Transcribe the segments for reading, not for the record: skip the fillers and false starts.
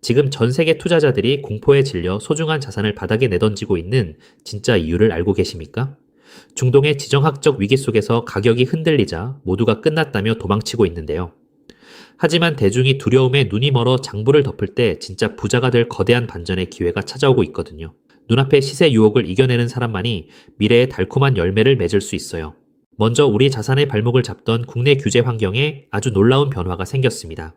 지금 전 세계 투자자들이 공포에 질려 소중한 자산을 바닥에 내던지고 있는 진짜 이유를 알고 계십니까? 중동의 지정학적 위기 속에서 가격이 흔들리자 모두가 끝났다며 도망치고 있는데요. 하지만 대중이 두려움에 눈이 멀어 장부를 덮을 때 진짜 부자가 될 거대한 반전의 기회가 찾아오고 있거든요. 눈앞의 시세 유혹을 이겨내는 사람만이 미래의 달콤한 열매를 맺을 수 있어요. 먼저 우리 자산의 발목을 잡던 국내 규제 환경에 아주 놀라운 변화가 생겼습니다.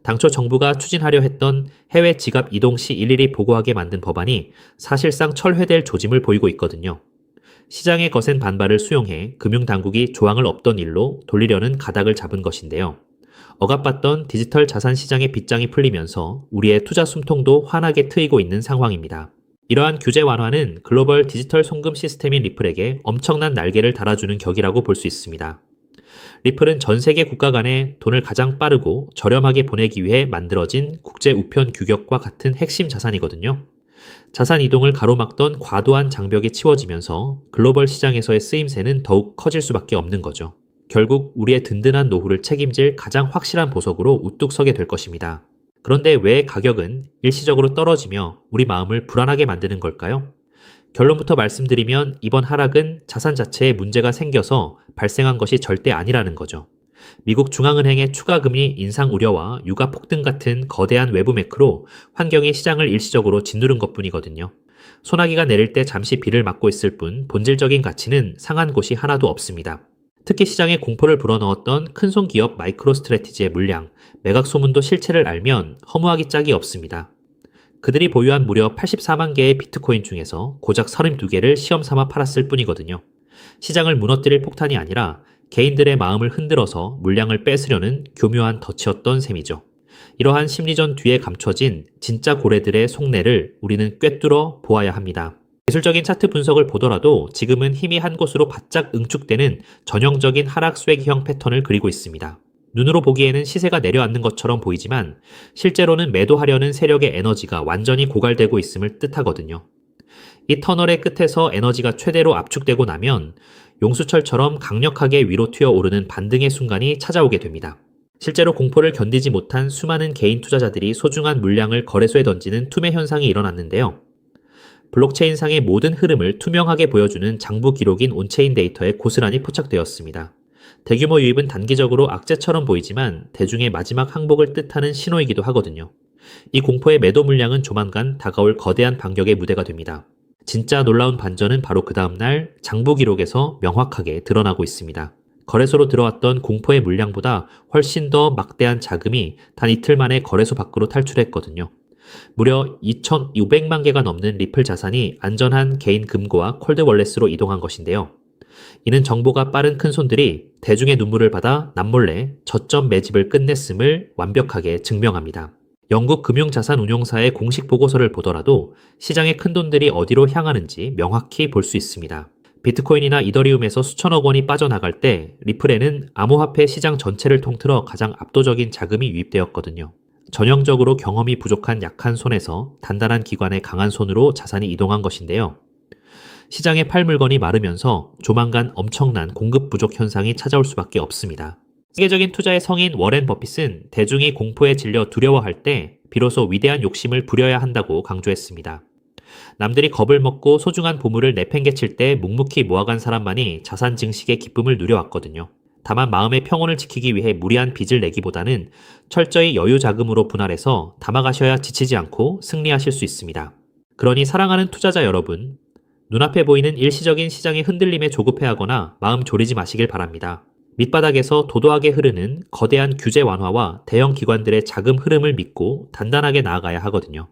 당초 정부가 추진하려 했던 해외 지갑 이동 시 일일이 보고하게 만든 법안이 사실상 철회될 조짐을 보이고 있거든요. 시장의 거센 반발을 수용해 금융당국이 조항을 없던 일로 돌리려는 가닥을 잡은 것인데요. 억압받던 디지털 자산 시장의 빗장이 풀리면서 우리의 투자 숨통도 환하게 트이고 있는 상황입니다. 이러한 규제 완화는 글로벌 디지털 송금 시스템인 리플에게 엄청난 날개를 달아주는 격이라고 볼 수 있습니다. 리플은 전 세계 국가 간에 돈을 가장 빠르고 저렴하게 보내기 위해 만들어진 국제 우편 규격과 같은 핵심 자산이거든요. 자산 이동을 가로막던 과도한 장벽이 치워지면서 글로벌 시장에서의 쓰임새는 더욱 커질 수밖에 없는 거죠. 결국 우리의 든든한 노후를 책임질 가장 확실한 보석으로 우뚝 서게 될 것입니다. 그런데 왜 가격은 일시적으로 떨어지며 우리 마음을 불안하게 만드는 걸까요? 결론부터 말씀드리면 이번 하락은 자산 자체에 문제가 생겨서 발생한 것이 절대 아니라는 거죠. 미국 중앙은행의 추가 금리 인상 우려와 유가 폭등 같은 거대한 외부 매크로 환경이 시장을 일시적으로 짓누른 것뿐이거든요. 소나기가 내릴 때 잠시 비를 맞고 있을 뿐 본질적인 가치는 상한 곳이 하나도 없습니다. 특히 시장에 공포를 불어넣었던 큰손 기업 마이크로스트래티지의 물량, 매각 소문도 실체를 알면 허무하기 짝이 없습니다. 그들이 보유한 무려 84만 개의 비트코인 중에서 고작 32개를 시험 삼아 팔았을 뿐이거든요. 시장을 무너뜨릴 폭탄이 아니라 개인들의 마음을 흔들어서 물량을 뺏으려는 교묘한 덫이었던 셈이죠. 이러한 심리전 뒤에 감춰진 진짜 고래들의 속내를 우리는 꿰뚫어 보아야 합니다. 기술적인 차트 분석을 보더라도 지금은 힘이 한 곳으로 바짝 응축되는 전형적인 하락 쐐기형 패턴을 그리고 있습니다. 눈으로 보기에는 시세가 내려앉는 것처럼 보이지만 실제로는 매도하려는 세력의 에너지가 완전히 고갈되고 있음을 뜻하거든요. 이 터널의 끝에서 에너지가 최대로 압축되고 나면 용수철처럼 강력하게 위로 튀어오르는 반등의 순간이 찾아오게 됩니다. 실제로 공포를 견디지 못한 수많은 개인 투자자들이 소중한 물량을 거래소에 던지는 투매 현상이 일어났는데요. 블록체인상의 모든 흐름을 투명하게 보여주는 장부 기록인 온체인 데이터에 고스란히 포착되었습니다. 대규모 유입은 단기적으로 악재처럼 보이지만 대중의 마지막 항복을 뜻하는 신호이기도 하거든요. 이 공포의 매도 물량은 조만간 다가올 거대한 반격의 무대가 됩니다. 진짜 놀라운 반전은 바로 그 다음날 장부 기록에서 명확하게 드러나고 있습니다. 거래소로 들어왔던 공포의 물량보다 훨씬 더 막대한 자금이 단 이틀 만에 거래소 밖으로 탈출했거든요. 무려 2,500만 개가 넘는 리플 자산이 안전한 개인 금고와 콜드 월렛으로 이동한 것인데요. 이는 정보가 빠른 큰손들이 대중의 눈물을 받아 남몰래 저점 매집을 끝냈음을 완벽하게 증명합니다. 영국 금융자산운용사의 공식 보고서를 보더라도 시장의 큰돈들이 어디로 향하는지 명확히 볼 수 있습니다. 비트코인이나 이더리움에서 수천억 원이 빠져나갈 때 리플에는 암호화폐 시장 전체를 통틀어 가장 압도적인 자금이 유입되었거든요. 전형적으로 경험이 부족한 약한 손에서 단단한 기관의 강한 손으로 자산이 이동한 것인데요. 시장에 팔 물건이 마르면서 조만간 엄청난 공급 부족 현상이 찾아올 수밖에 없습니다. 세계적인 투자의 성인 워렌 버핏은 대중이 공포에 질려 두려워할 때 비로소 위대한 욕심을 부려야 한다고 강조했습니다. 남들이 겁을 먹고 소중한 보물을 내팽개칠 때 묵묵히 모아간 사람만이 자산 증식의 기쁨을 누려왔거든요. 다만 마음의 평온을 지키기 위해 무리한 빚을 내기보다는 철저히 여유 자금으로 분할해서 담아가셔야 지치지 않고 승리하실 수 있습니다. 그러니 사랑하는 투자자 여러분, 눈앞에 보이는 일시적인 시장의 흔들림에 조급해하거나 마음 졸이지 마시길 바랍니다. 밑바닥에서 도도하게 흐르는 거대한 규제 완화와 대형 기관들의 자금 흐름을 믿고 단단하게 나아가야 하거든요.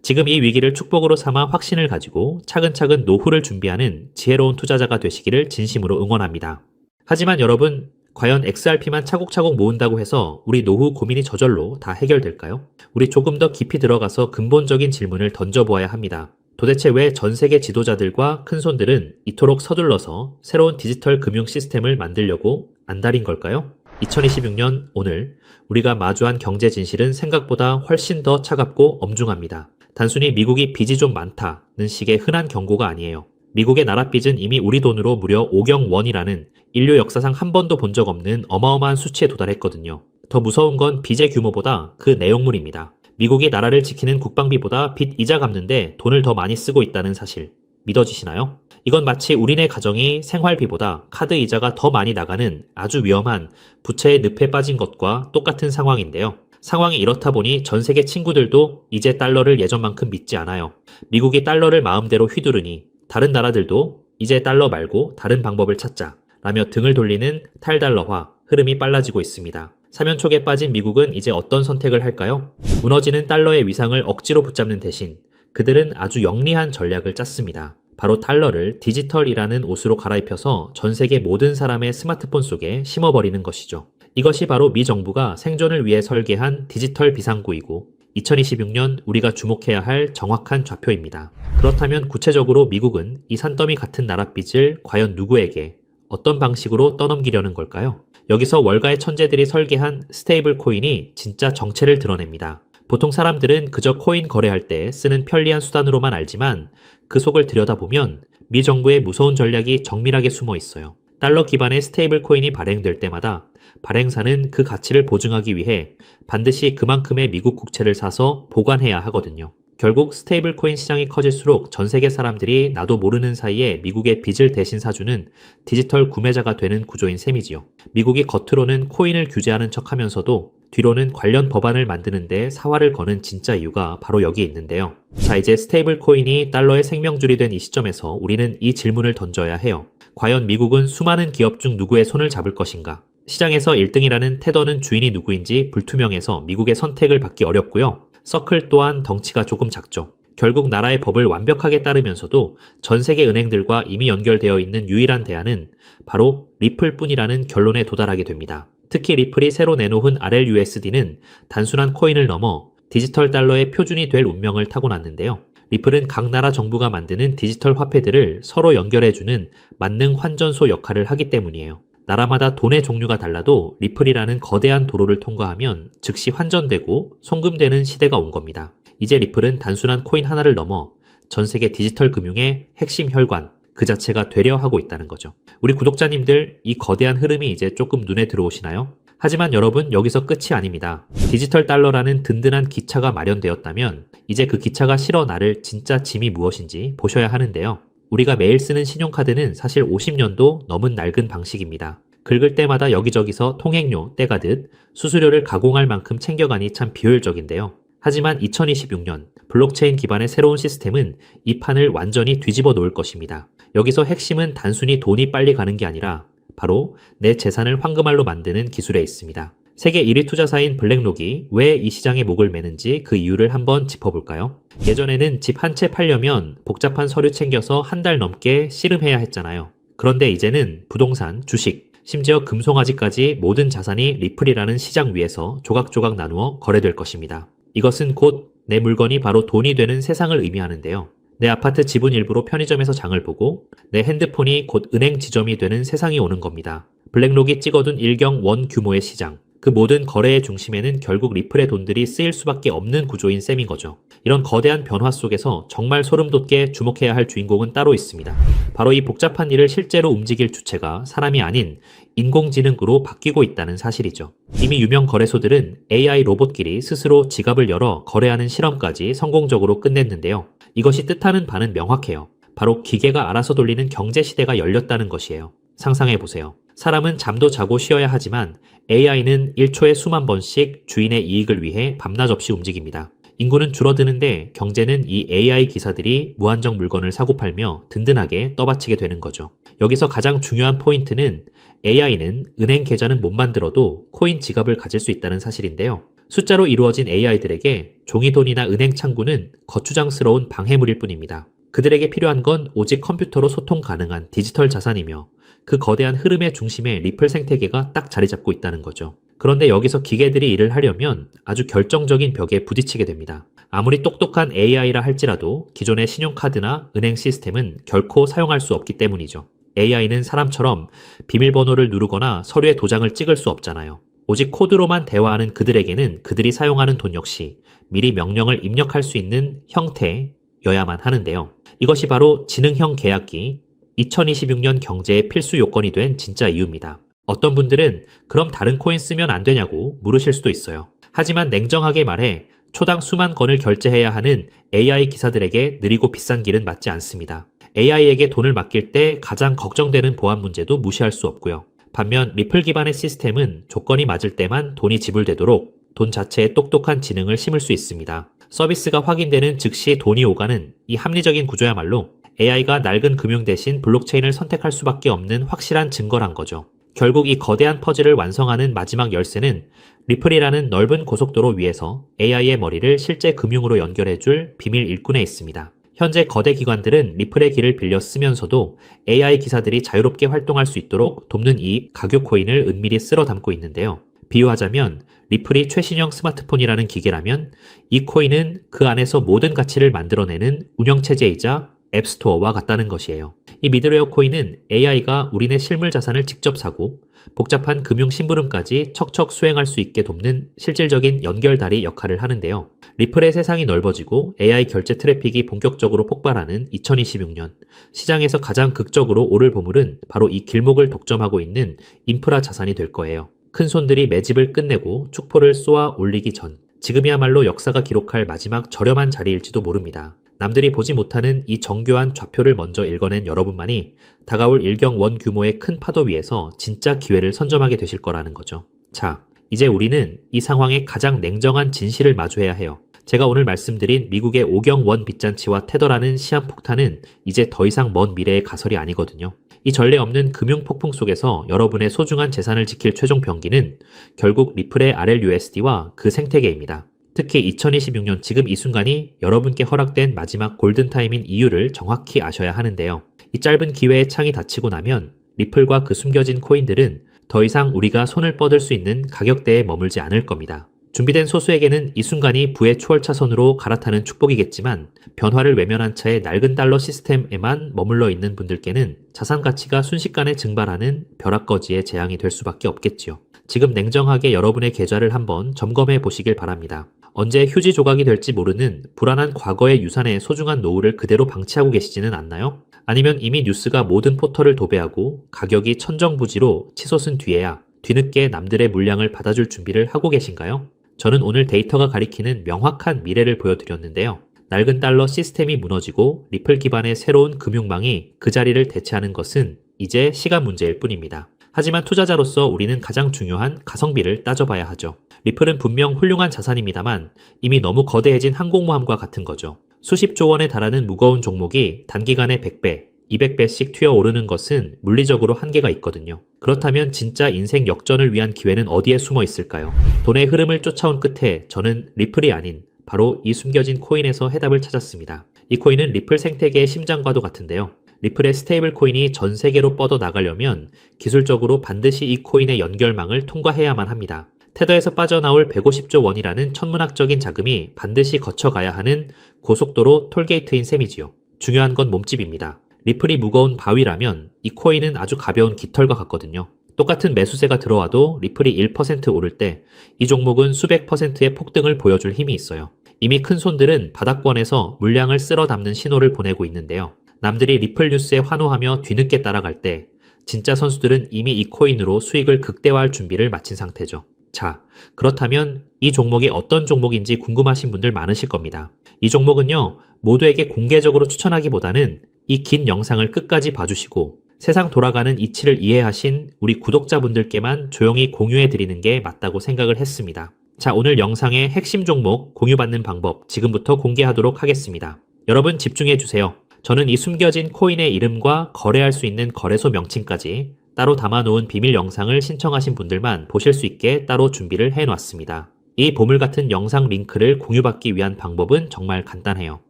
지금 이 위기를 축복으로 삼아 확신을 가지고 차근차근 노후를 준비하는 지혜로운 투자자가 되시기를 진심으로 응원합니다. 하지만 여러분, 과연 XRP만 차곡차곡 모은다고 해서 우리 노후 고민이 저절로 다 해결될까요? 우리 조금 더 깊이 들어가서 근본적인 질문을 던져보아야 합니다. 도대체 왜 전 세계 지도자들과 큰손들은 이토록 서둘러서 새로운 디지털 금융 시스템을 만들려고 안달인 걸까요? 2026년 오늘 우리가 마주한 경제 진실은 생각보다 훨씬 더 차갑고 엄중합니다. 단순히 미국이 빚이 좀 많다는 식의 흔한 경고가 아니에요. 미국의 나라 빚은 이미 우리 돈으로 무려 5경 원이라는 인류 역사상 한 번도 본 적 없는 어마어마한 수치에 도달했거든요. 더 무서운 건 빚의 규모보다 그 내용물입니다. 미국이 나라를 지키는 국방비보다 빚 이자 갚는데 돈을 더 많이 쓰고 있다는 사실 믿어지시나요? 이건 마치 우리네 가정이 생활비보다 카드 이자가 더 많이 나가는 아주 위험한 부채의 늪에 빠진 것과 똑같은 상황인데요. 상황이 이렇다 보니 전 세계 친구들도 이제 달러를 예전만큼 믿지 않아요. 미국이 달러를 마음대로 휘두르니 다른 나라들도 이제 달러 말고 다른 방법을 찾자 라며 등을 돌리는 탈달러화 흐름이 빨라지고 있습니다. 사면촉에 빠진 미국은 이제 어떤 선택을 할까요? 무너지는 달러의 위상을 억지로 붙잡는 대신 그들은 아주 영리한 전략을 짰습니다. 바로 달러를 디지털이라는 옷으로 갈아입혀서 전 세계 모든 사람의 스마트폰 속에 심어버리는 것이죠. 이것이 바로 미 정부가 생존을 위해 설계한 디지털 비상구이고 2026년 우리가 주목해야 할 정확한 좌표입니다. 그렇다면 구체적으로 미국은 이 산더미 같은 나라 빚을 과연 누구에게 어떤 방식으로 떠넘기려는 걸까요? 여기서 월가의 천재들이 설계한 스테이블 코인이 진짜 정체를 드러냅니다. 보통 사람들은 그저 코인 거래할 때 쓰는 편리한 수단으로만 알지만 그 속을 들여다보면 미 정부의 무서운 전략이 정밀하게 숨어 있어요. 달러 기반의 스테이블 코인이 발행될 때마다 발행사는 그 가치를 보증하기 위해 반드시 그만큼의 미국 국채를 사서 보관해야 하거든요. 결국 스테이블 코인 시장이 커질수록 전 세계 사람들이 나도 모르는 사이에 미국의 빚을 대신 사주는 디지털 구매자가 되는 구조인 셈이지요. 미국이 겉으로는 코인을 규제하는 척하면서도 뒤로는 관련 법안을 만드는데 사활을 거는 진짜 이유가 바로 여기에 있는데요. 자, 이제 스테이블 코인이 달러의 생명줄이 된 이 시점에서 우리는 이 질문을 던져야 해요. 과연 미국은 수많은 기업 중 누구의 손을 잡을 것인가? 시장에서 1등이라는 테더는 주인이 누구인지 불투명해서 미국의 선택을 받기 어렵고요. 서클 또한 덩치가 조금 작죠. 결국 나라의 법을 완벽하게 따르면서도 전 세계 은행들과 이미 연결되어 있는 유일한 대안은 바로 리플뿐이라는 결론에 도달하게 됩니다. 특히 리플이 새로 내놓은 RLUSD는 단순한 코인을 넘어 디지털 달러의 표준이 될 운명을 타고났는데요. 리플은 각 나라 정부가 만드는 디지털 화폐들을 서로 연결해주는 만능 환전소 역할을 하기 때문이에요. 나라마다 돈의 종류가 달라도 리플이라는 거대한 도로를 통과하면 즉시 환전되고 송금되는 시대가 온 겁니다. 이제 리플은 단순한 코인 하나를 넘어 전 세계 디지털 금융의 핵심 혈관 그 자체가 되려 하고 있다는 거죠. 우리 구독자님들 이 거대한 흐름이 이제 조금 눈에 들어오시나요? 하지만 여러분 여기서 끝이 아닙니다. 디지털 달러라는 든든한 기차가 마련되었다면 이제 그 기차가 실어 나를 진짜 짐이 무엇인지 보셔야 하는데요. 우리가 매일 쓰는 신용카드는 사실 50년도 넘은 낡은 방식입니다. 긁을 때마다 여기저기서 통행료 떼가듯 수수료를 가공할 만큼 챙겨가니 참 비효율적인데요. 하지만 2026년 블록체인 기반의 새로운 시스템은 이 판을 완전히 뒤집어 놓을 것입니다. 여기서 핵심은 단순히 돈이 빨리 가는 게 아니라 바로 내 재산을 황금알로 만드는 기술에 있습니다. 세계 1위 투자사인 블랙록이 왜 이 시장에 목을 매는지 그 이유를 한번 짚어볼까요? 예전에는 집 한 채 팔려면 복잡한 서류 챙겨서 한 달 넘게 씨름해야 했잖아요. 그런데 이제는 부동산, 주식, 심지어 금송아지까지 모든 자산이 리플이라는 시장 위에서 조각조각 나누어 거래될 것입니다. 이것은 곧 내 물건이 바로 돈이 되는 세상을 의미하는데요. 내 아파트 지분 일부로 편의점에서 장을 보고 내 핸드폰이 곧 은행 지점이 되는 세상이 오는 겁니다. 블랙록이 찍어둔 일경 원 규모의 시장. 그 모든 거래의 중심에는 결국 리플의 돈들이 쓰일 수밖에 없는 구조인 셈인 거죠. 이런 거대한 변화 속에서 정말 소름 돋게 주목해야 할 주인공은 따로 있습니다. 바로 이 복잡한 일을 실제로 움직일 주체가 사람이 아닌 인공지능으로 바뀌고 있다는 사실이죠. 이미 유명 거래소들은 AI 로봇끼리 스스로 지갑을 열어 거래하는 실험까지 성공적으로 끝냈는데요. 이것이 뜻하는 바는 명확해요. 바로 기계가 알아서 돌리는 경제 시대가 열렸다는 것이에요. 상상해보세요. 사람은 잠도 자고 쉬어야 하지만 AI는 1초에 수만 번씩 주인의 이익을 위해 밤낮 없이 움직입니다. 인구는 줄어드는데 경제는 이 AI 기사들이 무한정 물건을 사고 팔며 든든하게 떠받치게 되는 거죠. 여기서 가장 중요한 포인트는 AI는 은행 계좌는 못 만들어도 코인 지갑을 가질 수 있다는 사실인데요. 숫자로 이루어진 AI들에게 종이돈이나 은행 창구는 거추장스러운 방해물일 뿐입니다. 그들에게 필요한 건 오직 컴퓨터로 소통 가능한 디지털 자산이며 그 거대한 흐름의 중심에 리플 생태계가 딱 자리 잡고 있다는 거죠. 그런데 여기서 기계들이 일을 하려면 아주 결정적인 벽에 부딪히게 됩니다. 아무리 똑똑한 AI라 할지라도 기존의 신용카드나 은행 시스템은 결코 사용할 수 없기 때문이죠. AI는 사람처럼 비밀번호를 누르거나 서류에 도장을 찍을 수 없잖아요. 오직 코드로만 대화하는 그들에게는 그들이 사용하는 돈 역시 미리 명령을 입력할 수 있는 형태여야만 하는데요. 이것이 바로 지능형 계약기 2026년 경제의 필수 요건이 된 진짜 이유입니다. 어떤 분들은 그럼 다른 코인 쓰면 안 되냐고 물으실 수도 있어요. 하지만 냉정하게 말해 초당 수만 건을 결제해야 하는 AI 기사들에게 느리고 비싼 길은 맞지 않습니다. AI에게 돈을 맡길 때 가장 걱정되는 보안 문제도 무시할 수 없고요. 반면 리플 기반의 시스템은 조건이 맞을 때만 돈이 지불되도록 돈 자체에 똑똑한 지능을 심을 수 있습니다. 서비스가 확인되는 즉시 돈이 오가는 이 합리적인 구조야말로 AI가 낡은 금융 대신 블록체인을 선택할 수밖에 없는 확실한 증거란 거죠. 결국 이 거대한 퍼즐을 완성하는 마지막 열쇠는 리플이라는 넓은 고속도로 위에서 AI의 머리를 실제 금융으로 연결해줄 비밀 일꾼에 있습니다. 현재 거대 기관들은 리플의 길을 빌려 쓰면서도 AI 기사들이 자유롭게 활동할 수 있도록 돕는 이 가교 코인을 은밀히 쓸어 담고 있는데요. 비유하자면 리플이 최신형 스마트폰이라는 기계라면 이 코인은 그 안에서 모든 가치를 만들어내는 운영체제이자 앱스토어와 같다는 것이에요. 이 미드웨어 코인은 AI가 우리네 실물 자산을 직접 사고 복잡한 금융 심부름까지 척척 수행할 수 있게 돕는 실질적인 연결다리 역할을 하는데요. 리플의 세상이 넓어지고 AI 결제 트래픽이 본격적으로 폭발하는 2026년, 시장에서 가장 극적으로 오를 보물은 바로 이 길목을 독점하고 있는 인프라 자산이 될 거예요. 큰 손들이 매집을 끝내고 축포를 쏘아 올리기 전, 지금이야말로 역사가 기록할 마지막 저렴한 자리일지도 모릅니다. 남들이 보지 못하는 이 정교한 좌표를 먼저 읽어낸 여러분만이 다가올 일경원 규모의 큰 파도 위에서 진짜 기회를 선점하게 되실 거라는 거죠. 자, 이제 우리는 이 상황의 가장 냉정한 진실을 마주해야 해요. 제가 오늘 말씀드린 미국의 오경원 빚잔치와 테더라는 시한폭탄은 이제 더 이상 먼 미래의 가설이 아니거든요. 이 전례 없는 금융 폭풍 속에서 여러분의 소중한 재산을 지킬 최종 병기는 결국 리플의 RLUSD와 그 생태계입니다. 특히 2026년 지금 이 순간이 여러분께 허락된 마지막 골든타임인 이유를 정확히 아셔야 하는데요. 이 짧은 기회의 창이 닫히고 나면 리플과 그 숨겨진 코인들은 더 이상 우리가 손을 뻗을 수 있는 가격대에 머물지 않을 겁니다. 준비된 소수에게는 이 순간이 부의 추월차선으로 갈아타는 축복이겠지만 변화를 외면한 채 낡은 달러 시스템에만 머물러 있는 분들께는 자산 가치가 순식간에 증발하는 벼락거지의 재앙이 될 수밖에 없겠지요. 지금 냉정하게 여러분의 계좌를 한번 점검해 보시길 바랍니다. 언제 휴지 조각이 될지 모르는 불안한 과거의 유산의 소중한 노후를 그대로 방치하고 계시지는 않나요? 아니면 이미 뉴스가 모든 포털을 도배하고 가격이 천정부지로 치솟은 뒤에야 뒤늦게 남들의 물량을 받아줄 준비를 하고 계신가요? 저는 오늘 데이터가 가리키는 명확한 미래를 보여드렸는데요. 낡은 달러 시스템이 무너지고 리플 기반의 새로운 금융망이 그 자리를 대체하는 것은 이제 시간 문제일 뿐입니다. 하지만 투자자로서 우리는 가장 중요한 가성비를 따져봐야 하죠. 리플은 분명 훌륭한 자산입니다만 이미 너무 거대해진 항공모함과 같은 거죠. 수십조 원에 달하는 무거운 종목이 단기간에 100배, 200배씩 튀어오르는 것은 물리적으로 한계가 있거든요. 그렇다면 진짜 인생 역전을 위한 기회는 어디에 숨어 있을까요? 돈의 흐름을 쫓아온 끝에 저는 리플이 아닌 바로 이 숨겨진 코인에서 해답을 찾았습니다. 이 코인은 리플 생태계의 심장과도 같은데요. 리플의 스테이블 코인이 전 세계로 뻗어 나가려면 기술적으로 반드시 이 코인의 연결망을 통과해야만 합니다. 테더에서 빠져나올 150조 원이라는 천문학적인 자금이 반드시 거쳐가야 하는 고속도로 톨게이트인 셈이지요. 중요한 건 몸집입니다. 리플이 무거운 바위라면 이 코인은 아주 가벼운 깃털과 같거든요. 똑같은 매수세가 들어와도 리플이 1% 오를 때 이 종목은 수백 %의 폭등을 보여줄 힘이 있어요. 이미 큰 손들은 바닥권에서 물량을 쓸어 담는 신호를 보내고 있는데요. 남들이 리플 뉴스에 환호하며 뒤늦게 따라갈 때 진짜 선수들은 이미 이 코인으로 수익을 극대화할 준비를 마친 상태죠. 자, 그렇다면 이 종목이 어떤 종목인지 궁금하신 분들 많으실 겁니다. 이 종목은요, 모두에게 공개적으로 추천하기보다는 이 긴 영상을 끝까지 봐주시고 세상 돌아가는 이치를 이해하신 우리 구독자분들께만 조용히 공유해 드리는 게 맞다고 생각을 했습니다. 자, 오늘 영상의 핵심 종목 공유받는 방법 지금부터 공개하도록 하겠습니다. 여러분 집중해 주세요. 저는 이 숨겨진 코인의 이름과 거래할 수 있는 거래소 명칭까지 따로 담아놓은 비밀 영상을 신청하신 분들만 보실 수 있게 따로 준비를 해놨습니다. 이 보물 같은 영상 링크를 공유받기 위한 방법은 정말 간단해요.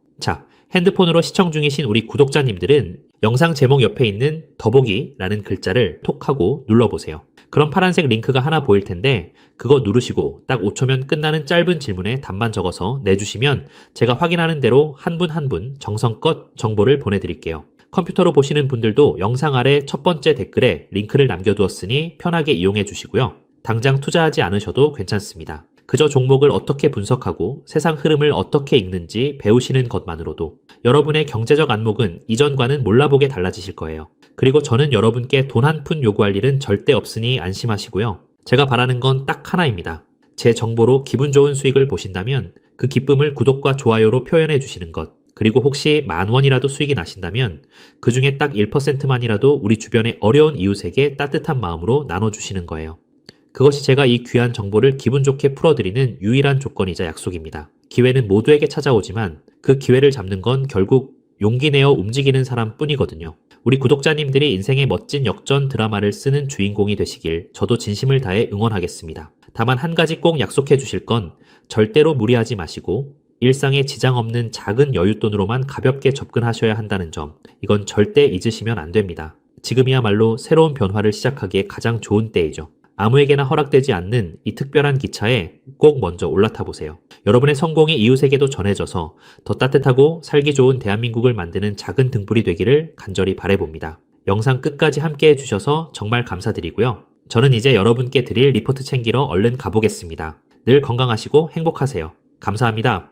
자, 핸드폰으로 시청 중이신 우리 구독자님들은 영상 제목 옆에 있는 더보기라는 글자를 톡 하고 눌러보세요. 그럼 파란색 링크가 하나 보일 텐데 그거 누르시고 딱 5초면 끝나는 짧은 질문에 답만 적어서 내주시면 제가 확인하는 대로 한 분 한 분 정성껏 정보를 보내드릴게요. 컴퓨터로 보시는 분들도 영상 아래 첫 번째 댓글에 링크를 남겨두었으니 편하게 이용해 주시고요. 당장 투자하지 않으셔도 괜찮습니다. 그저 종목을 어떻게 분석하고 세상 흐름을 어떻게 읽는지 배우시는 것만으로도 여러분의 경제적 안목은 이전과는 몰라보게 달라지실 거예요. 그리고 저는 여러분께 돈 한 푼 요구할 일은 절대 없으니 안심하시고요. 제가 바라는 건 딱 하나입니다. 제 정보로 기분 좋은 수익을 보신다면 그 기쁨을 구독과 좋아요로 표현해 주시는 것, 그리고 혹시 10,000원이라도 수익이 나신다면 그 중에 딱 1%만이라도 우리 주변의 어려운 이웃에게 따뜻한 마음으로 나눠주시는 거예요. 그것이 제가 이 귀한 정보를 기분 좋게 풀어드리는 유일한 조건이자 약속입니다. 기회는 모두에게 찾아오지만 그 기회를 잡는 건 결국 용기 내어 움직이는 사람 뿐이거든요. 우리 구독자님들이 인생의 멋진 역전 드라마를 쓰는 주인공이 되시길 저도 진심을 다해 응원하겠습니다. 다만 한 가지 꼭 약속해 주실 건 절대로 무리하지 마시고 일상에 지장 없는 작은 여윳돈으로만 가볍게 접근하셔야 한다는 점, 이건 절대 잊으시면 안 됩니다. 지금이야말로 새로운 변화를 시작하기에 가장 좋은 때이죠. 아무에게나 허락되지 않는 이 특별한 기차에 꼭 먼저 올라타 보세요. 여러분의 성공이 이웃에게도 전해져서 더 따뜻하고 살기 좋은 대한민국을 만드는 작은 등불이 되기를 간절히 바라봅니다. 영상 끝까지 함께 해주셔서 정말 감사드리고요. 저는 이제 여러분께 드릴 리포트 챙기러 얼른 가보겠습니다. 늘 건강하시고 행복하세요. 감사합니다.